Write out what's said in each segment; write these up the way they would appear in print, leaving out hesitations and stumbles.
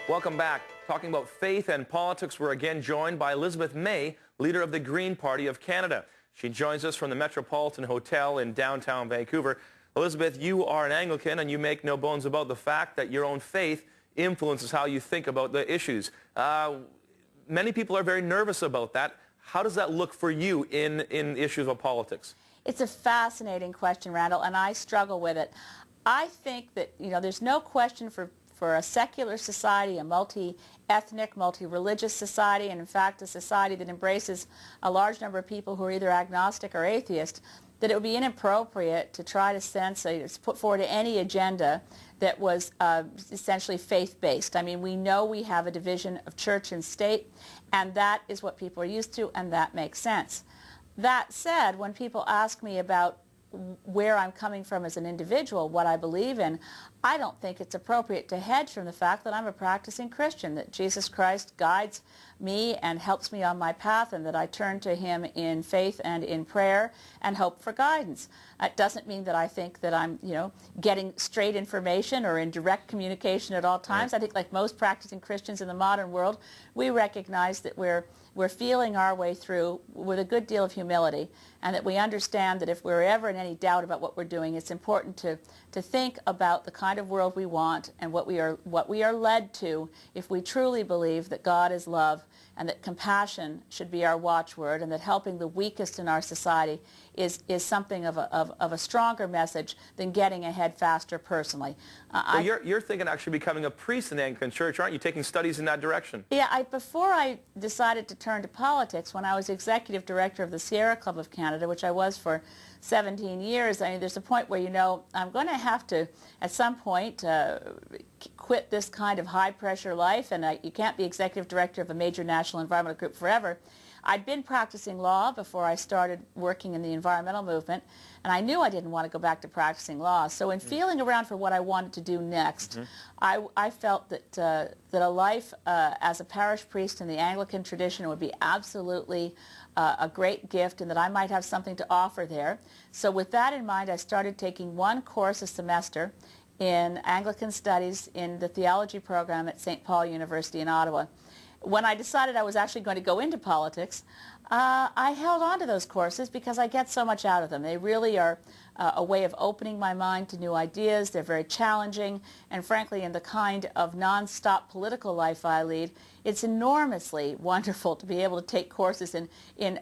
Welcome back. Talking about faith and politics, we're again joined by Elizabeth May, leader of the Green Party of Canada. She joins us from the Metropolitan Hotel in downtown Vancouver. Elizabeth, you are an Anglican, and you make no bones about the fact that your own faith influences how you think about the issues. Many people are very nervous about that. How does that look for you in issues of politics? It's a fascinating question, Randall, and I struggle with it. I think that, there's no question for a secular society, a multi-ethnic, multi-religious society, and in fact a society that embraces a large number of people who are either agnostic or atheist, that it would be inappropriate to try to put forward any agenda that was essentially faith-based. I mean, we know we have a division of church and state, and that is what people are used to, and that makes sense. That said, when people ask me about where I'm coming from as an individual, what I believe in, I don't think it's appropriate to hedge from the fact that I'm a practicing Christian, that Jesus Christ guides me and helps me on my path, and that I turn to him in faith and in prayer and hope for guidance. It doesn't mean that I think that I'm, getting straight information or in direct communication at all times. I think, like most practicing Christians in the modern world, we recognize that we're feeling our way through with a good deal of humility, and that we understand that if we're ever in any doubt about what we're doing, it's important to think about the kind of world we want and what we are led to if we truly believe that God is love and that compassion should be our watchword, and that helping the weakest in our society is something of a stronger message than getting ahead faster personally. Well, you're thinking actually becoming a priest in the Anglican Church, aren't you? Taking studies in that direction. Yeah, before I decided to turn to politics, when I was executive director of the Sierra Club of Canada, which I was for 17 years, I mean, there's a point where, I'm going to have to, at some point, quit this kind of high-pressure life, and you can't be executive director of a major national environmental group forever. I'd been practicing law before I started working in the environmental movement, and I knew I didn't want to go back to practicing law. So in feeling around for what I wanted to do next, I felt that a life as a parish priest in the Anglican tradition would be absolutely a great gift, and that I might have something to offer there. So with that in mind, I started taking one course a semester in Anglican studies in the theology program at St. Paul University in Ottawa. When I decided I was actually going to go into politics, I held on to those courses because I get so much out of them. They really are a way of opening my mind to new ideas. They're very challenging, and frankly, in the kind of non-stop political life I lead, it's enormously wonderful to be able to take courses in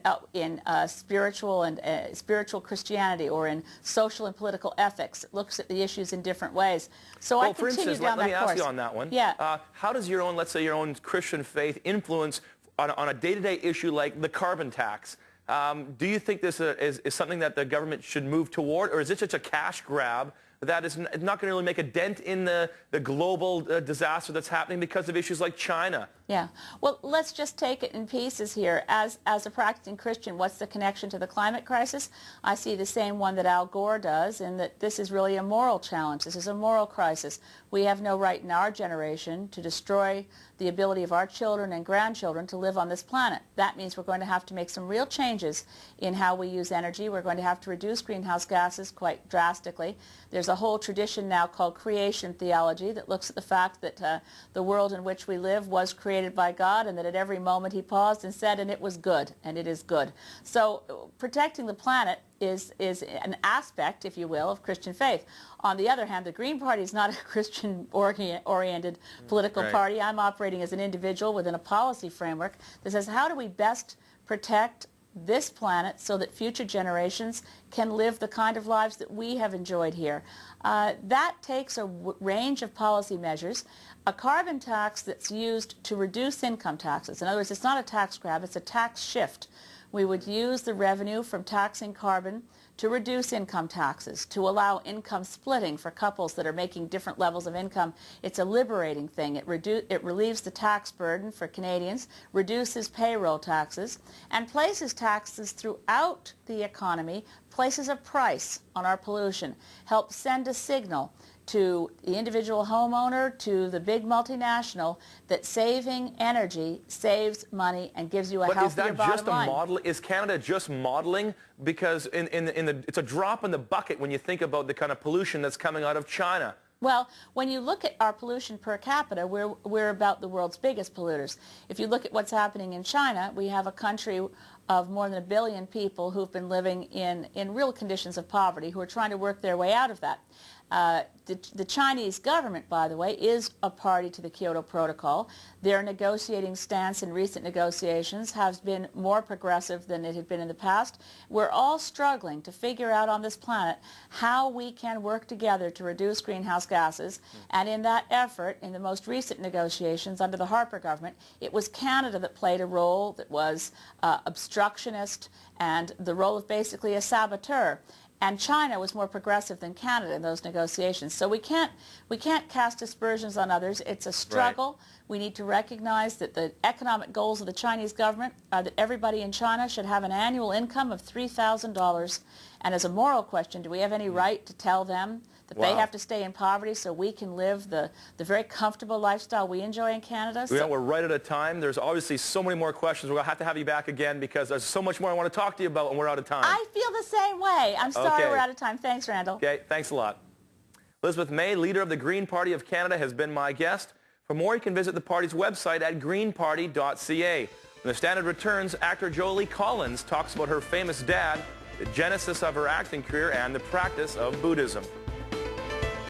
spiritual and spiritual Christianity, or in social and political ethics. It looks at the issues in different ways. So I continue down that course. Let me ask you on that one. Yeah. How does your own, let's say, your own Christian faith influence on a day-to-day issue like the carbon tax? Do you think this is something that the government should move toward, or is it just a cash grab that is not going to really make a dent in the global disaster that's happening because of issues like China? Yeah. Well, let's just take it in pieces here. As a practicing Christian, what's the connection to the climate crisis? I see the same one that Al Gore does, in that this is really a moral challenge. This is a moral crisis. We have no right in our generation to destroy the ability of our children and grandchildren to live on this planet. That means we're going to have to make some real changes in how we use energy. We're going to have to reduce greenhouse gases quite drastically. There's a whole tradition now called creation theology that looks at the fact that the world in which we live was created by God, and that at every moment he paused and said, and it was good, and it is good. So protecting the planet is an aspect, if you will, of Christian faith. On the other hand, the Green Party is not a Christian-oriented political party. I'm operating as an individual within a policy framework that says, how do we best protect this planet so that future generations can live the kind of lives that we have enjoyed here? That takes a range of policy measures. A carbon tax that's used to reduce income taxes. In other words, it's not a tax grab, it's a tax shift. We would use the revenue from taxing carbon to reduce income taxes, to allow income splitting for couples that are making different levels of income. It's a liberating thing. It relieves the tax burden for Canadians, reduces payroll taxes, and places taxes throughout the economy, places a price on our pollution, helps send a signal to the individual homeowner, to the big multinational, that saving energy saves money and gives you a healthier bottom line. But is that just a model? Is Canada just modeling? Because it's a drop in the bucket when you think about the kind of pollution that's coming out of China. Well, when you look at our pollution per capita, we're about the world's biggest polluters. If you look at what's happening in China, we have a country of more than 1 billion people who've been living in real conditions of poverty, who are trying to work their way out of that. The Chinese government, by the way, is a party to the Kyoto Protocol. Their negotiating stance in recent negotiations has been more progressive than it had been in the past. We're all struggling to figure out on this planet how we can work together to reduce greenhouse gases. And in that effort, in the most recent negotiations under the Harper government, it was Canada that played a role that was obstructionist and the role of basically a saboteur. And China was more progressive than Canada in those negotiations. So we can't cast aspersions on others. It's a struggle. Right. We need to recognize that the economic goals of the Chinese government are that everybody in China should have an annual income of $3,000. And as a moral question, do we have any right to tell them that they have to stay in poverty so we can live the very comfortable lifestyle we enjoy in Canada? Yeah, we're right at a time. There's obviously so many more questions. We're going to have you back again because there's so much more I want to talk to you about and we're out of time. I feel the same way. I'm sorry we're out of time. Thanks, Randall. Okay, thanks a lot. Elizabeth May, leader of the Green Party of Canada, has been my guest. For more, you can visit the party's website at greenparty.ca. When the Standard returns, actor Jolie Collins talks about her famous dad, the genesis of her acting career, and the practice of Buddhism.